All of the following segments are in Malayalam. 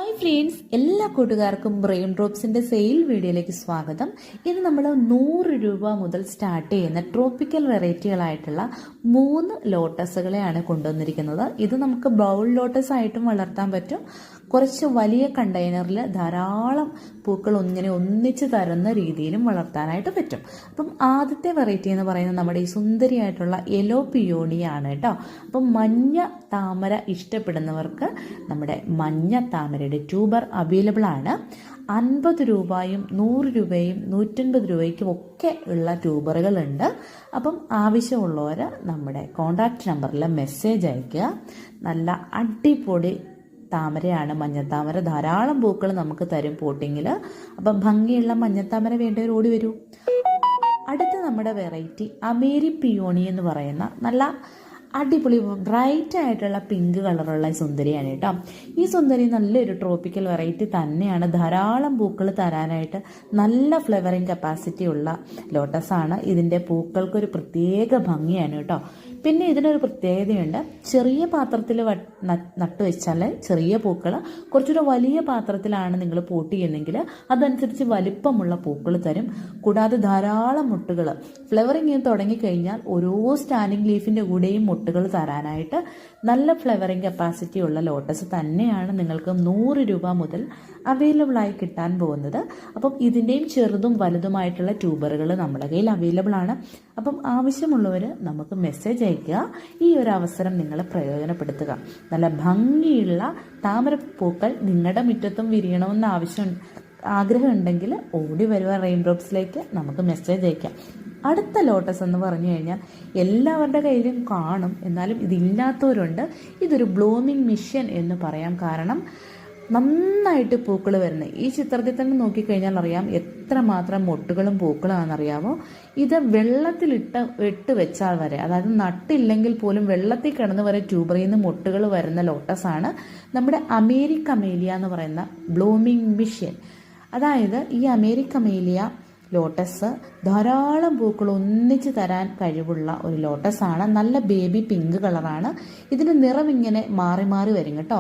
ഹായ് ഫ്രണ്ട്സ്, എല്ലാ കൂട്ടുകാർക്കും ബ്രെയിൻ ഡ്രോപ്സിന്റെ സെയിൽ വീഡിയോയിലേക്ക് സ്വാഗതം. ഇത് നമ്മൾ 100 രൂപ മുതൽ സ്റ്റാർട്ട് ചെയ്യുന്ന ട്രോപ്പിക്കൽ വെറൈറ്റികളായിട്ടുള്ള 3 ലോട്ടസുകളെയാണ് കൊണ്ടുവന്നിരിക്കുന്നത്. ഇത് നമുക്ക് ബൗൾ ലോട്ടസ് ആയിട്ടും വളർത്താൻ പറ്റും. കുറച്ച് വലിയ കണ്ടെയ്നറിൽ ധാരാളം പൂക്കൾ ഒന്നിച്ച് തരുന്ന രീതിയിലും വളർത്താനായിട്ട് പറ്റും. അപ്പം ആദ്യത്തെ വെറൈറ്റി എന്ന് പറയുന്നത് നമ്മുടെ ഈ സുന്ദരിയായിട്ടുള്ള യെല്ലോ പിയോണിയാണ് കേട്ടോ. അപ്പം മഞ്ഞ താമര ഇഷ്ടപ്പെടുന്നവർക്ക് നമ്മുടെ മഞ്ഞ താമരയുടെ ട്യൂബർ അവൈലബിൾ ആണ്. 50 രൂപയും 100 രൂപയും 150 രൂപയ്ക്കും ഒക്കെ ഉള്ള ട്യൂബറുകളുണ്ട്. അപ്പം ആവശ്യമുള്ളവർ നമ്മുടെ കോൺടാക്റ്റ് നമ്പറിൽ മെസ്സേജ് അയയ്ക്കുക. നല്ല അടിപൊളി താമരയാണ് മഞ്ഞത്താമര. ധാരാളം പൂക്കൾ നമുക്ക് തരും പോട്ടിങ്ങിൽ. അപ്പം ഭംഗിയുള്ള മഞ്ഞത്താമര വേണ്ടവർ ഓടി വരൂ. അടുത്ത നമ്മുടെ വെറൈറ്റി അമേരി പിയോണി എന്ന് പറയുന്ന നല്ല അടിപൊളി ബ്രൈറ്റ് ആയിട്ടുള്ള പിങ്ക് കളറുള്ള സുന്ദരിയാണ് കേട്ടോ. ഈ സുന്ദരി നല്ലൊരു ട്രോപ്പിക്കൽ വെറൈറ്റി തന്നെയാണ്. ധാരാളം പൂക്കൾ തരാനായിട്ട് നല്ല ഫ്ലേവറിങ് കപ്പാസിറ്റി ഉള്ള ലോട്ടസാണ്. ഇതിൻ്റെ പൂക്കൾക്കൊരു പ്രത്യേക ഭംഗിയാണ് കേട്ടോ. പിന്നെ ഇതിനൊരു പ്രത്യേകതയുണ്ട്. ചെറിയ പാത്രത്തിൽ നട്ടു വെച്ചാൽ ചെറിയ പൂക്കൾ, കുറച്ചുകൂടെ വലിയ പാത്രത്തിലാണ് നിങ്ങൾ പോട്ട് ചെയ്യുന്നതെങ്കിൽ അതനുസരിച്ച് വലിപ്പമുള്ള പൂക്കൾ തരും. കൂടാതെ ധാരാളം മുട്ടുകൾ ഫ്ലവറിങ് തുടങ്ങിക്കഴിഞ്ഞാൽ ഓരോ സ്റ്റാൻഡിങ് ലീഫിൻ്റെ കൂടെയും മുട്ടുകൾ തരാനായിട്ട് നല്ല ഫ്ലവറിങ് കപ്പാസിറ്റി ഉള്ള ലോട്ടസ് തന്നെയാണ് നിങ്ങൾക്ക് 100 രൂപ മുതൽ അവൈലബിൾ ആയി കിട്ടാൻ പോകുന്നത്. അപ്പം ഇതിൻ്റെയും ചെറുതും വലുതുമായിട്ടുള്ള ട്യൂബറുകൾ നമ്മുടെ കയ്യിൽ അവൈലബിൾ ആണ്. അപ്പം ആവശ്യമുള്ളവർ നമുക്ക് മെസ്സേജ് അയയ്ക്കുക. ഈ ഒരു അവസരം നിങ്ങൾ പ്രയോജനപ്പെടുത്തുക. നല്ല ഭംഗിയുള്ള താമരപ്പൂക്കൾ നിങ്ങളുടെ മുറ്റത്തും വിരിയണമെന്ന് ആഗ്രഹമുണ്ടെങ്കിൽ ഓടി വരുക റെയിൻ ഡ്രോപ്സിലേക്ക്, നമുക്ക് മെസ്സേജ് അയക്കാം. അടുത്ത ലോട്ടസ് എന്ന് പറഞ്ഞു കഴിഞ്ഞാൽ എല്ലാവരുടെ കയ്യിലും കാണും, എന്നാലും ഇതില്ലാത്തവരുണ്ട്. ഇതൊരു ബ്ലൂമിങ് മിഷൻ എന്ന് പറയാം. കാരണം നന്നായിട്ട് പൂക്കൾ വരുന്നത് ഈ ചിത്രത്തിൽ തന്നെ നോക്കിക്കഴിഞ്ഞാൽ അറിയാം എത്രമാത്രം മൊട്ടുകളും പൂക്കളാണെന്നറിയാമോ. ഇത് ഇട്ട് വെച്ചാൽ വരെ, അതായത് നട്ടില്ലെങ്കിൽ പോലും വെള്ളത്തിൽ കിടന്ന് വരെ ട്യൂബറിൽ നിന്ന് മൊട്ടുകൾ വരുന്ന ലോട്ടസാണ് നമ്മുടെ അമേരിക്കമേലിയ എന്ന് പറയുന്ന ബ്ലൂമിങ് മിഷൻ. അതായത് ഈ അമേരിക്കമേലിയ ലോട്ടസ് ധാരാളം പൂക്കൾ ഒന്നിച്ച് തരാൻ കഴിവുള്ള ഒരു ലോട്ടസാണ്. നല്ല ബേബി പിങ്ക് കളറാണ്. ഇതിന് നിറം ഇങ്ങനെ മാറി മാറി വരും കേട്ടോ.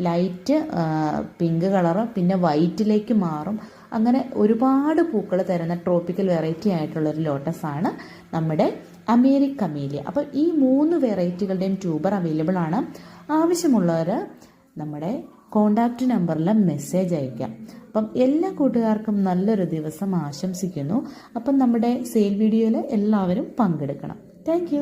ലൈറ്റ് പിങ്ക് കളറ്, പിന്നെ വൈറ്റിലേക്ക് മാറും. അങ്ങനെ ഒരുപാട് പൂക്കൾ തരുന്ന ട്രോപ്പിക്കൽ വെറൈറ്റി ആയിട്ടുള്ളൊരു ലോട്ടസാണ് നമ്മുടെ അമേരിക്കമേലിയ. അപ്പോൾ ഈ 3 വെറൈറ്റികളുടെയും ട്യൂബർ അവൈലബിൾ ആണ്. ആവശ്യമുള്ളവർ നമ്മുടെ കോണ്ടാക്റ്റ് നമ്പറിൽ മെസ്സേജ് അയക്കാം. അപ്പം എല്ലാ കൂട്ടുകാർക്കും നല്ലൊരു ദിവസം ആശംസിക്കുന്നു. അപ്പം നമ്മുടെ സെയിൽ വീഡിയോയിൽ എല്ലാവരും പങ്കെടുക്കണം. താങ്ക്